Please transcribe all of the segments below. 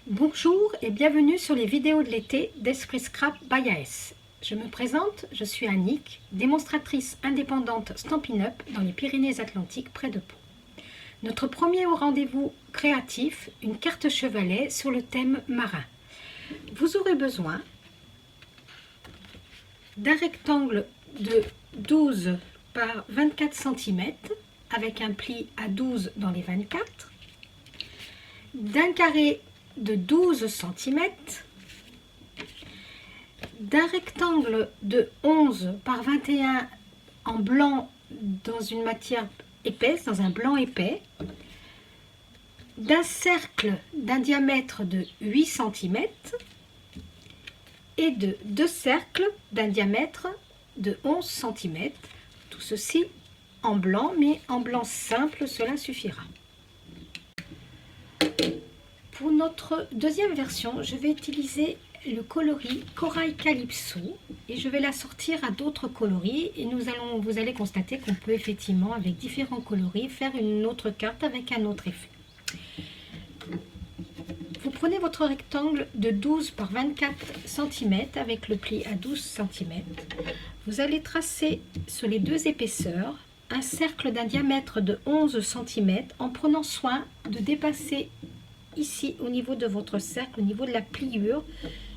Bonjour et bienvenue sur les vidéos de l'été d'Esprit Scrap by AS. Je me présente, je suis Annick, démonstratrice indépendante Stampin' Up dans les Pyrénées-Atlantiques près de Pau. Notre premier rendez-vous créatif, une carte chevalet sur le thème marin. Vous aurez besoin d'un rectangle de 12 par 24 cm avec un pli à 12 dans les 24, d'un carré de 12 cm, d'un rectangle de 11 par 21 en blanc dans une matière épaisse, dans un blanc épais, d'un cercle d'un diamètre de 8 cm et de deux cercles d'un diamètre de 11 cm. Tout ceci en blanc, mais en blanc simple, cela suffira. Pour notre deuxième version, je vais utiliser le coloris Corail Calypso et je vais l'assortir à d'autres coloris et vous allez constater qu'on peut effectivement, avec différents coloris, faire une autre carte avec un autre effet. Vous prenez votre rectangle de 12 par 24 cm avec le pli à 12 cm. Vous allez tracer sur les deux épaisseurs un cercle d'un diamètre de 11 cm en prenant soin de dépasser ici au niveau de votre cercle, au niveau de la pliure,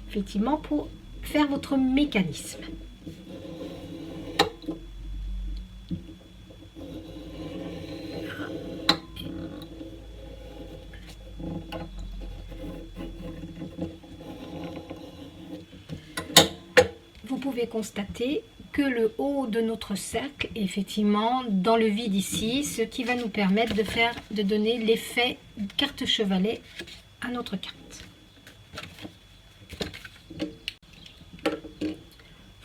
effectivement pour faire votre mécanisme. Vous pouvez constater que le haut de notre cercle est effectivement dans le vide ici, ce qui va nous permettre de donner l'effet carte chevalet à notre carte.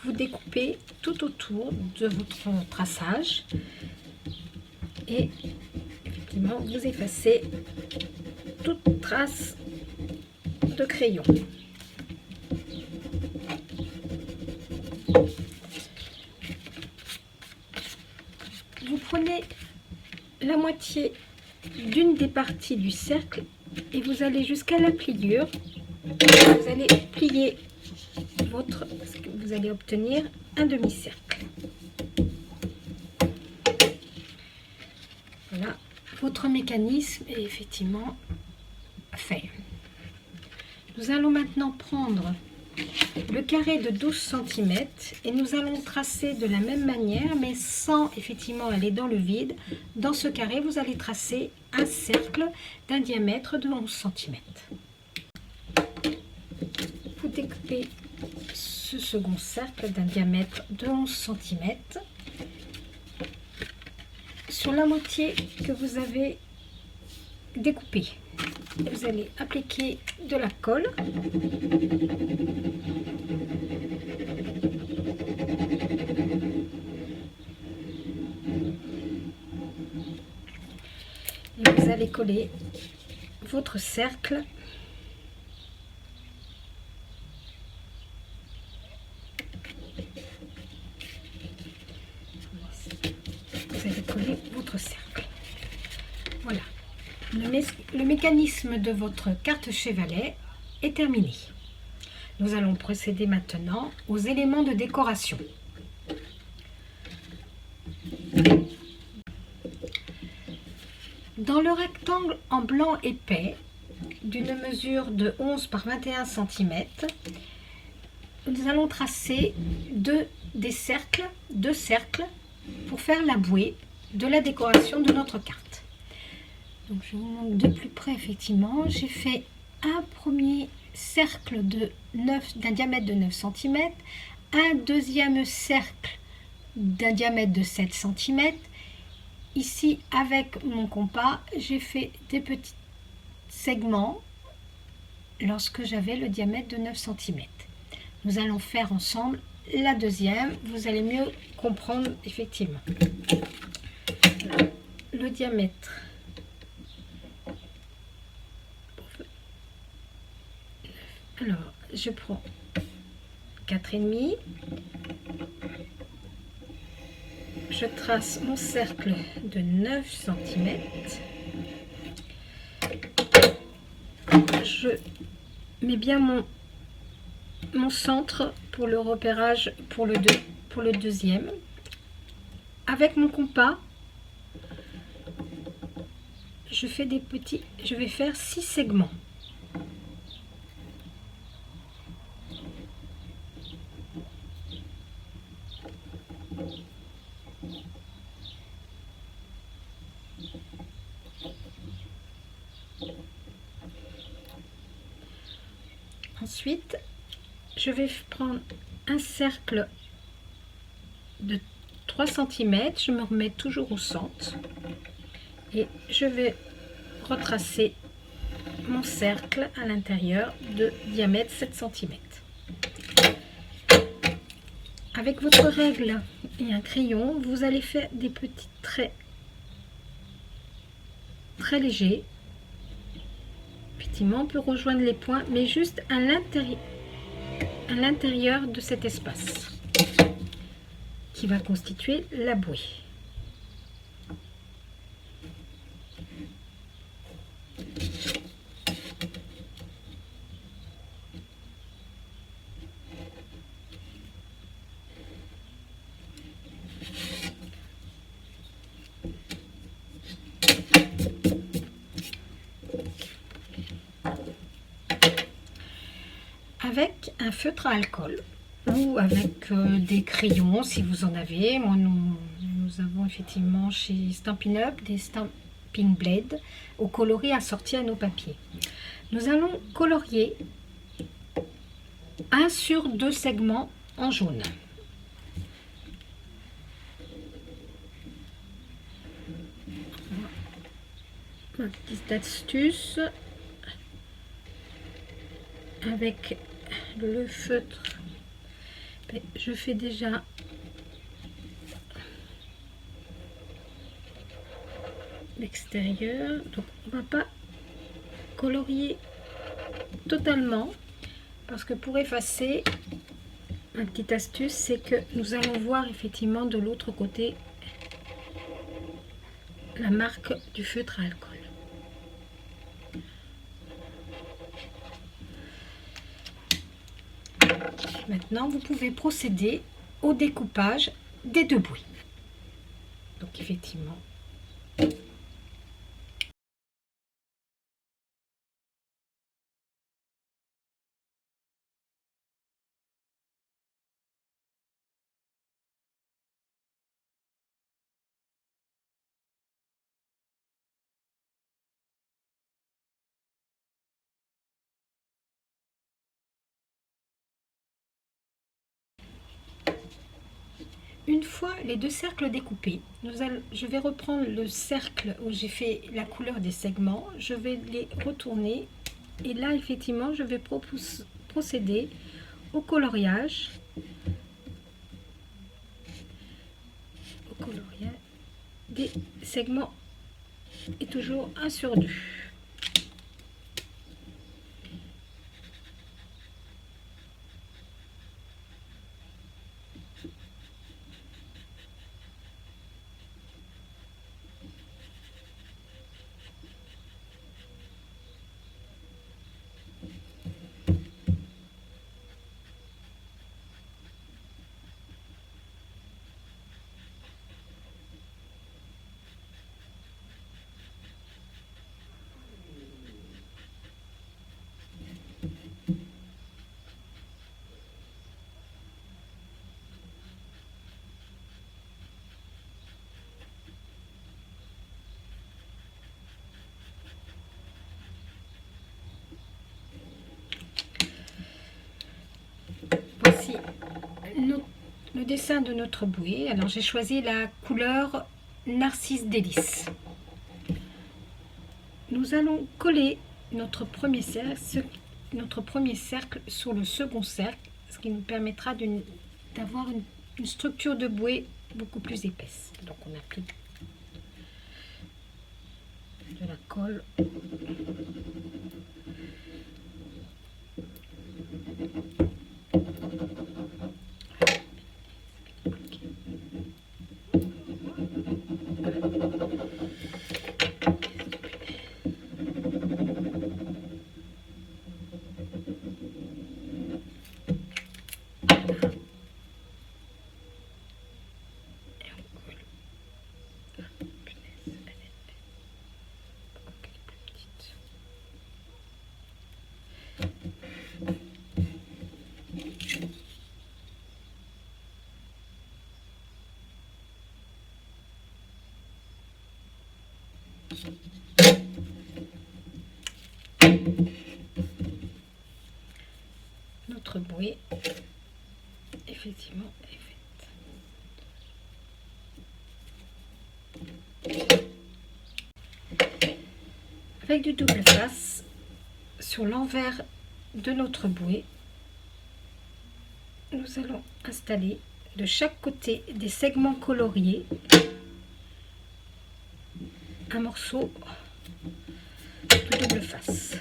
Vous découpez tout autour de votre traçage et effectivement vous effacez toute trace de crayon. Vous prenez la moitié d'une des parties du cercle et vous allez jusqu'à la pliure. Vous allez plier vous allez obtenir un demi-cercle. Voilà, votre mécanisme est effectivement fait. Nous allons maintenant prendre le carré de 12 cm et nous allons tracer de la même manière mais sans effectivement aller dans le vide. Dans ce carré vous allez tracer un cercle d'un diamètre de 11 cm. Vous découpez ce second cercle d'un diamètre de 11 cm sur la moitié que vous avez découpée. Vous allez appliquer de la colle. Et vous allez coller votre cercle cercle. Voilà. Le mécanisme de votre carte chevalet est terminé. Nous allons procéder maintenant aux éléments de décoration. Dans le rectangle en blanc épais d'une mesure de 11 par 21 cm, nous allons tracer deux cercles pour faire la bouée de la décoration de notre carte. Donc je vous montre de plus près effectivement. J'ai fait un premier cercle d'un diamètre de 9 cm, un deuxième cercle d'un diamètre de 7 cm. Ici avec mon compas, j'ai fait des petits segments lorsque j'avais le diamètre de 9 cm. Nous allons faire ensemble la deuxième, vous allez mieux comprendre effectivement. Le diamètre Alors, je prends 4,5. Je trace mon cercle de 9 cm. Je mets bien mon centre pour le repérage pour le deuxième. Avec mon compas, je vais faire 6 segments. Ensuite, je vais prendre un cercle de 3 cm, je me remets toujours au centre et je vais retracer mon cercle à l'intérieur de diamètre 7 cm. Avec votre règle et un crayon, vous allez faire des petits traits très légers. Effectivement, on peut rejoindre les points, mais juste à l'intérieur de cet espace qui va constituer la bouée. Avec un feutre à alcool ou avec des crayons si vous en avez. Moi, nous avons effectivement chez Stampin' Up des Stampin' Blade au coloris assortis à nos papiers. Nous allons colorier 1 sur 2 segments en jaune. Ma petite astuce avec le feutre, je fais déjà l'extérieur, donc on va pas colorier totalement parce que pour effacer, ma petite astuce c'est que nous allons voir effectivement de l'autre côté la marque du feutre à alcool. Maintenant, vous pouvez procéder au découpage des 2 bouées. Donc, effectivement, une fois les 2 cercles découpés, je vais reprendre le cercle où j'ai fait la couleur des segments, je vais les retourner et là effectivement je vais procéder au coloriage, des segments et toujours 1 sur 2. Voici le dessin de notre bouée. Alors j'ai choisi la couleur Narcisse Délice. Nous allons coller notre premier cercle sur le second cercle, ce qui nous permettra d'avoir une structure de bouée beaucoup plus épaisse. Donc on applique de la colle. Notre bouée, effectivement, est faite. Avec du double face, sur l'envers de notre bouée, nous allons installer de chaque côté des segments coloriés un morceau de double face.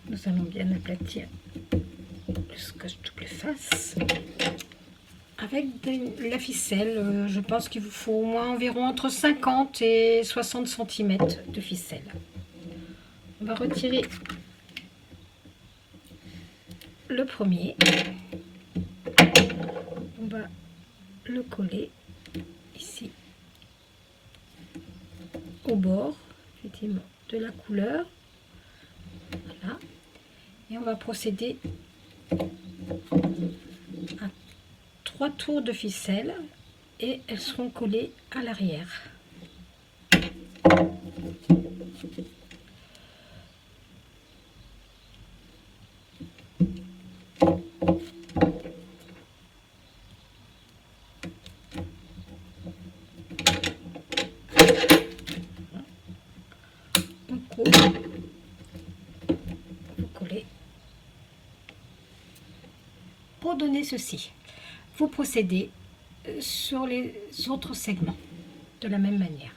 Nous allons bien aplatir le scotch double face avec la ficelle. Je pense qu'il vous faut au moins environ entre 50 et 60 cm de ficelle. On va retirer le premier, on va le coller ici au bord effectivement de la couleur. Voilà. Et on va procéder à 3 tours de ficelle et elles seront collées à l'arrière. On court, vous collez. Pour donner ceci, vous procédez sur les autres segments de la même manière.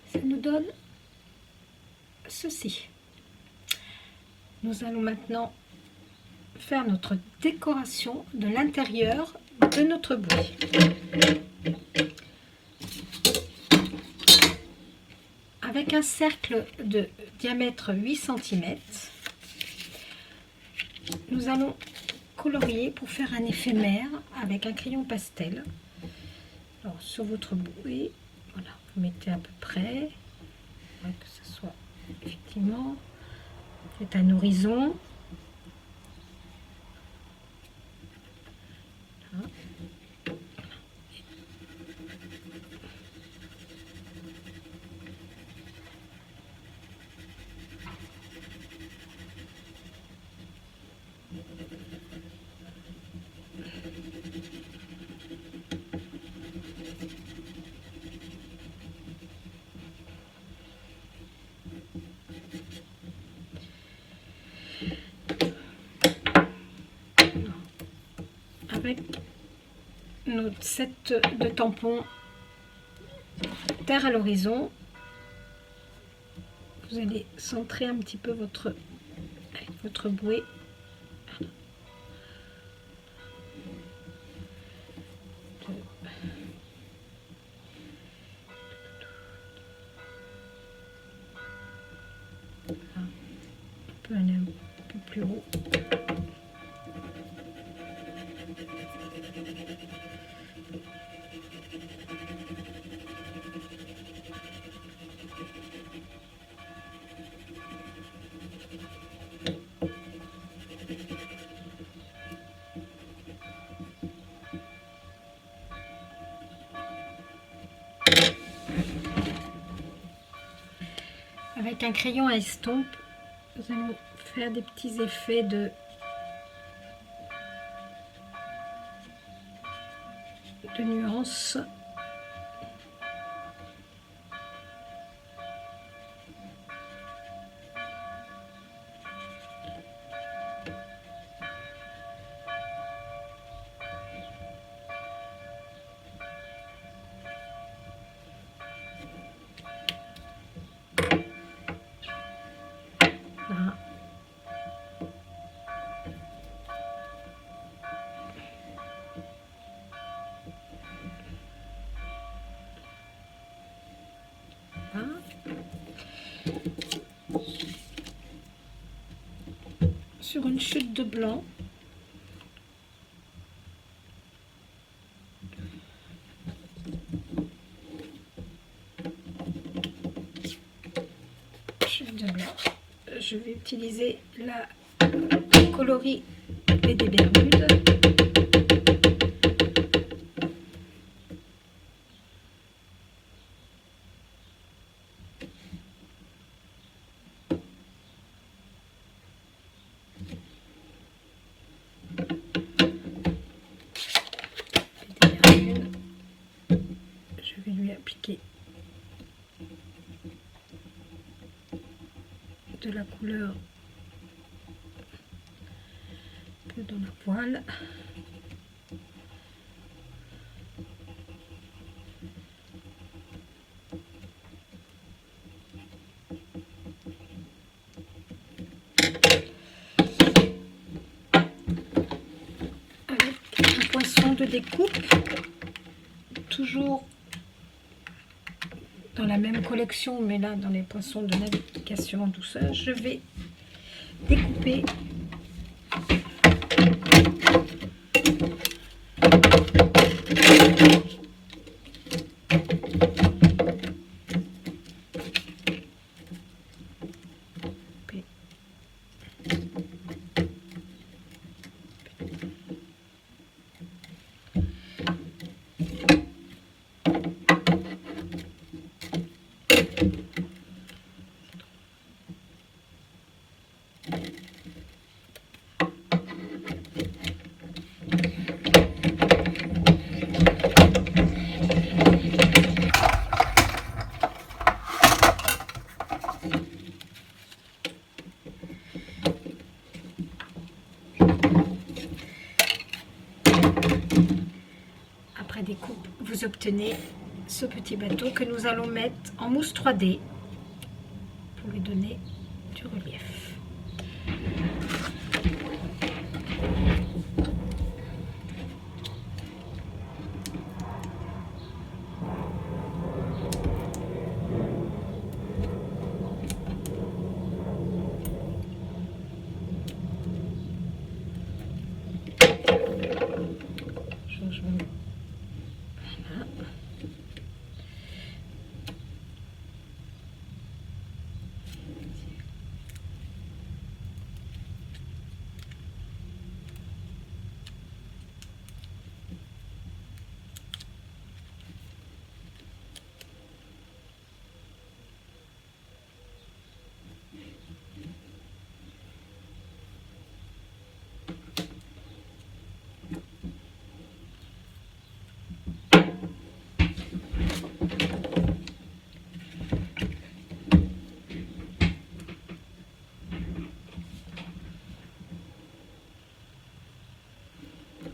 Ça nous donne ceci. Nous allons maintenant faire notre décoration de l'intérieur de notre bouée. Avec un cercle de diamètre 8 cm, nous allons colorier pour faire un éphémère avec un crayon pastel. Alors, sur votre bouée, voilà, vous mettez à peu près, que ce soit effectivement, c'est un horizon. Voilà. Avec notre set de tampons terre à l'horizon, vous allez centrer un petit peu votre bouée. On peut aller un peu plus haut. Avec un crayon à estompe, nous allons faire des petits effets de nuances. Voilà. Voilà. Sur une chute de blanc, je vais utiliser la coloris et des Bermudes. Je vais lui appliquer de la couleur que dans la poêle. Avec un poinçon de découpe, toujours dans la même collection, mais là dans les poinçons de navigation en douceur, je vais découper vous obtenez ce petit bateau que nous allons mettre en mousse 3D pour lui donner du relief. Voilà.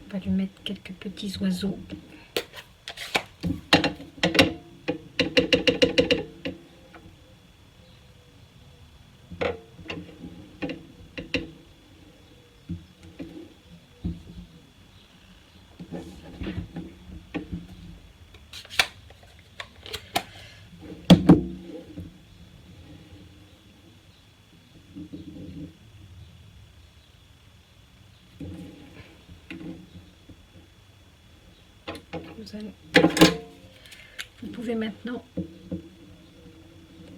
On va lui mettre quelques petits oiseaux. Vous pouvez maintenant,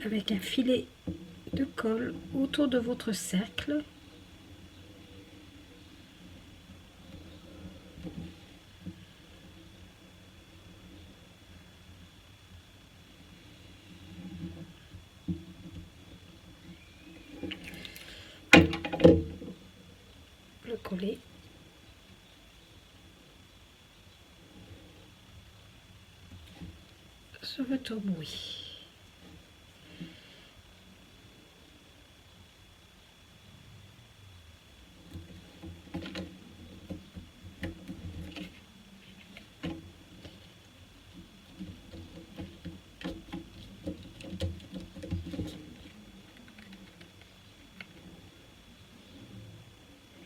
avec un filet de colle autour de votre cercle, le coller. Sur votre bouée.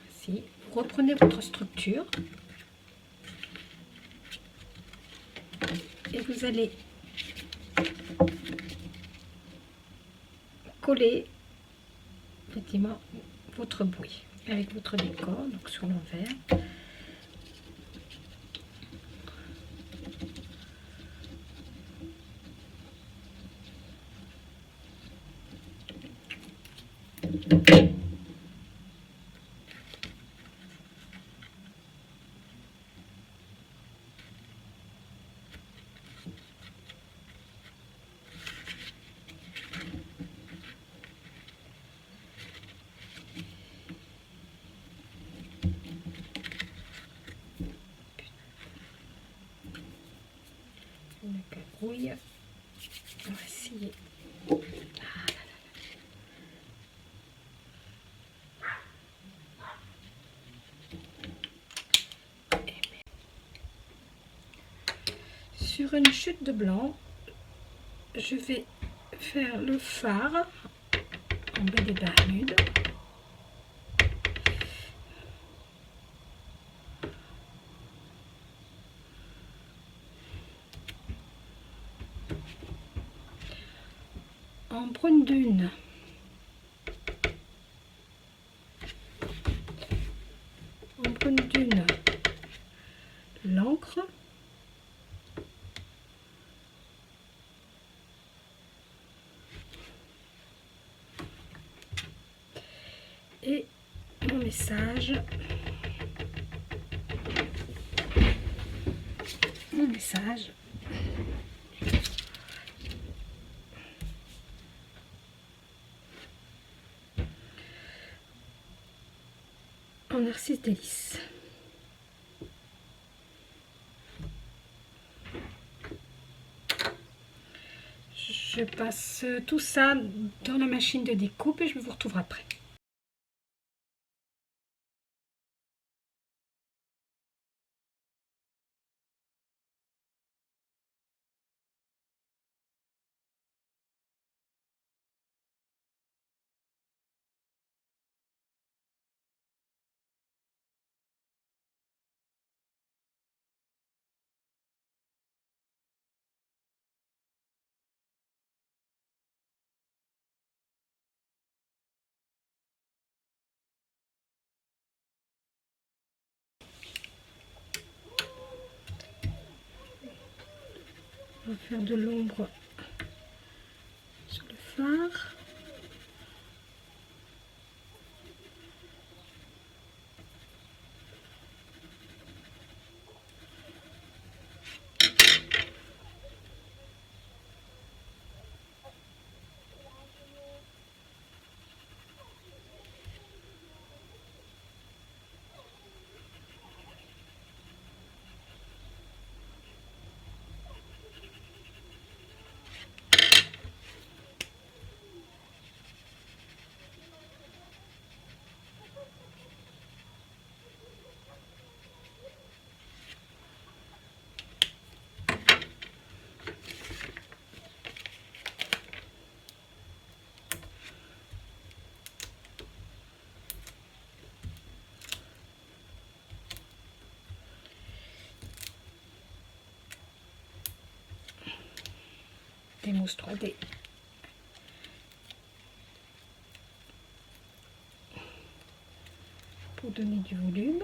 Voici. Vous reprenez votre structure et vous allez coller effectivement votre bouée avec votre décor, donc sur l'envers. Oui, on va essayer. Sur une chute de blanc, je vais faire le phare en baie des Bermudes. En brune dune, l'encre, et mon message. En narcisse délice. Je passe tout ça dans la machine de découpe et je vous retrouve après. va faire de l'ombre sur le phare. Des mousses 3D. Pour donner du volume.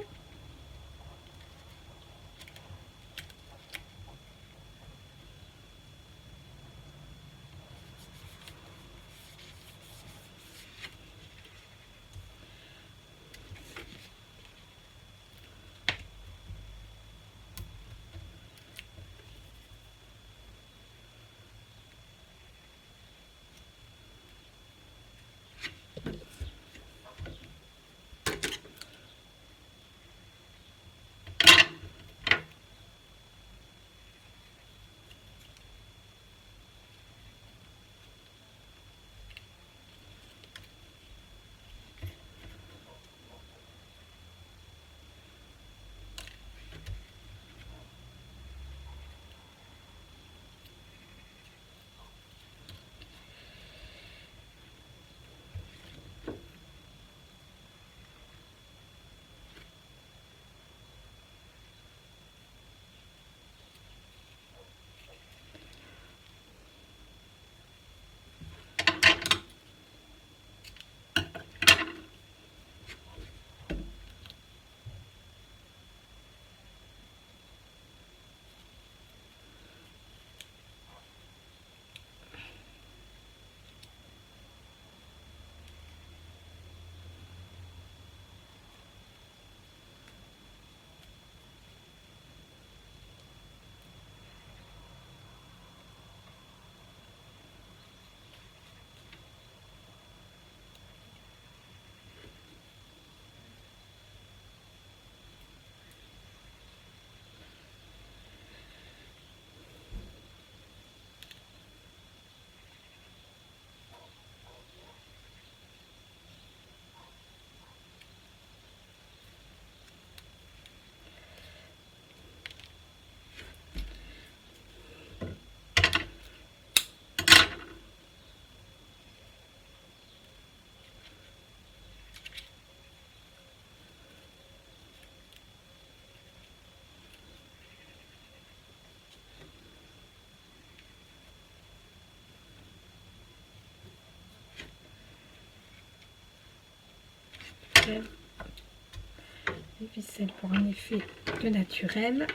Les ficelles pour un effet de naturel.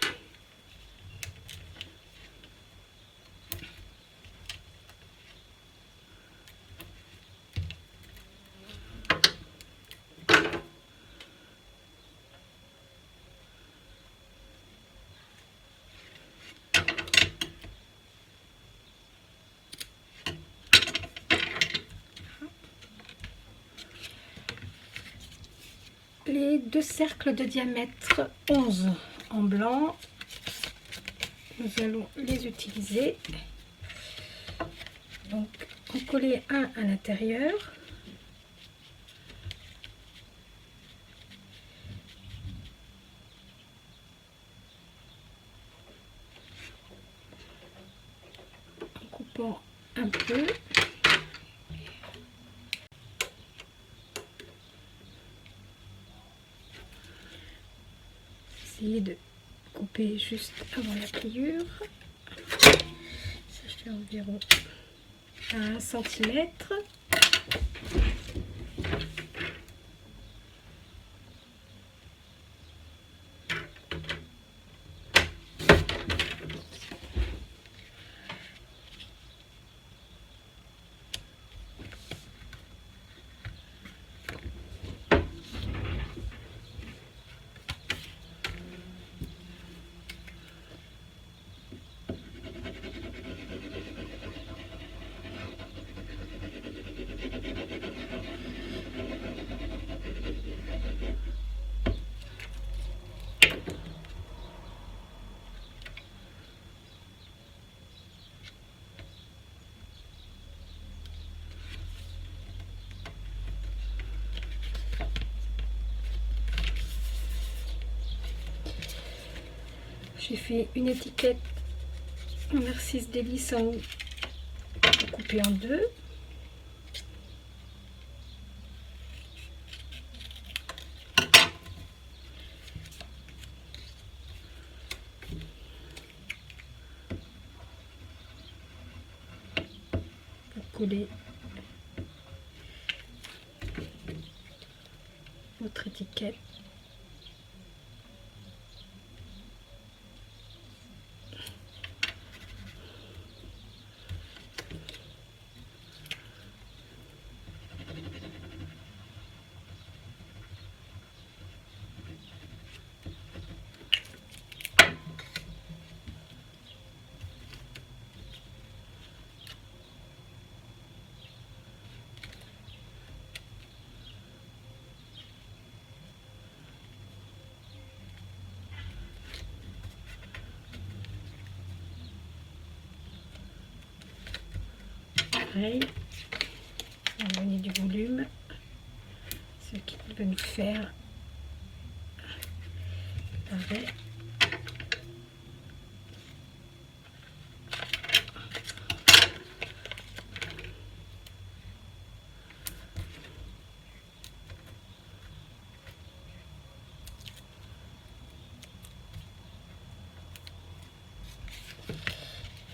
Les deux cercles de diamètre 11 en blanc, nous allons les utiliser. Donc en coller un à l'intérieur. En coupant un peu. Essayez de couper juste avant la pliure. Ça fait environ 1 centimètre. J'ai fait une étiquette en R6 délice coupée en deux. Pour coller votre étiquette. Pareil, on va donner du volume, ce qui va nous faire pareil.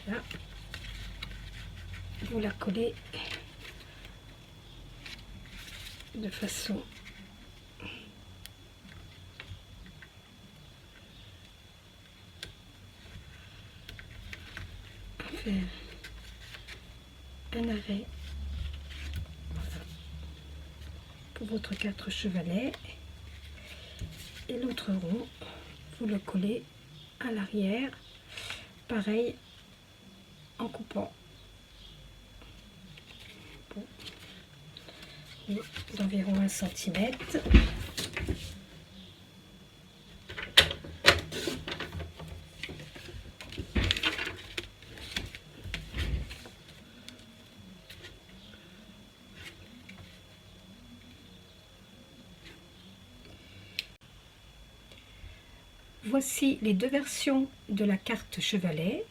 Là, vous la collez de façon à faire un arrêt, voilà, pour votre 4 chevalets, et l'autre rond vous le collez à l'arrière, pareil, en coupant d'environ 1 cm. Voici les deux versions de la carte chevalet.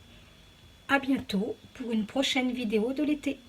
À bientôt pour une prochaine vidéo de l'été.